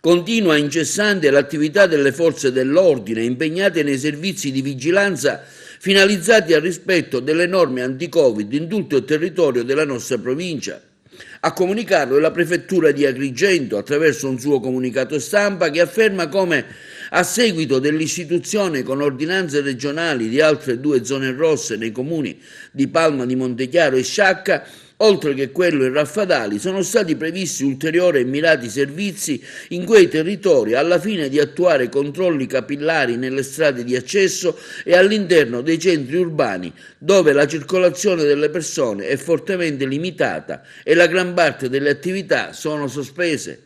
Continua incessante l'attività delle forze dell'ordine impegnate nei servizi di vigilanza finalizzati al rispetto delle norme anti-Covid in tutto il territorio della nostra provincia. A comunicarlo è la prefettura di Agrigento attraverso un suo comunicato stampa che afferma come a seguito dell'istituzione con ordinanze regionali di altre 2 zone rosse nei comuni di Palma di Montechiaro e Sciacca, oltre che quello in Raffadali, sono stati previsti ulteriori e mirati servizi in quei territori alla fine di attuare controlli capillari nelle strade di accesso e all'interno dei centri urbani dove la circolazione delle persone è fortemente limitata e la gran parte delle attività sono sospese.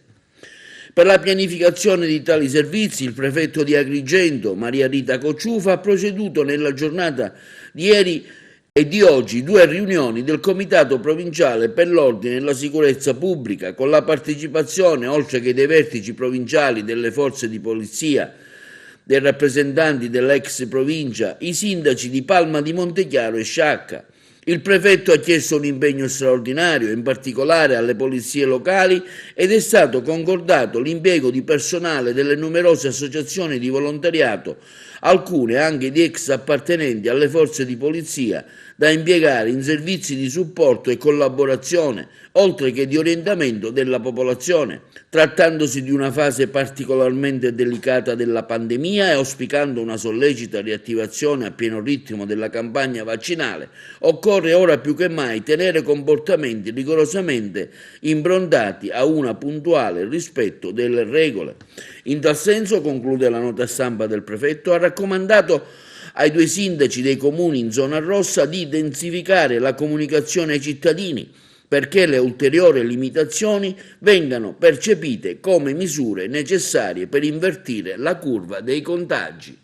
Per la pianificazione di tali servizi il prefetto di Agrigento, Maria Rita Cocciufa, ha proceduto nella giornata di ieri e di oggi 2 riunioni del Comitato Provinciale per l'Ordine e la Sicurezza Pubblica, con la partecipazione, oltre che dei vertici provinciali delle forze di polizia, dei rappresentanti dell'ex provincia, i sindaci di Palma di Montechiaro e Sciacca. Il prefetto ha chiesto un impegno straordinario, in particolare alle polizie locali, ed è stato concordato l'impiego di personale delle numerose associazioni di volontariato, alcune anche di ex appartenenti alle forze di polizia, da impiegare in servizi di supporto e collaborazione, oltre che di orientamento della popolazione. Trattandosi di una fase particolarmente delicata della pandemia e auspicando una sollecita riattivazione a pieno ritmo della campagna vaccinale, occorre ora più che mai tenere comportamenti rigorosamente improntati a un puntuale rispetto delle regole. In tal senso, conclude la nota stampa del prefetto, ha raccomandato ai 2 sindaci dei comuni in zona rossa di intensificare la comunicazione ai cittadini perché le ulteriori limitazioni vengano percepite come misure necessarie per invertire la curva dei contagi.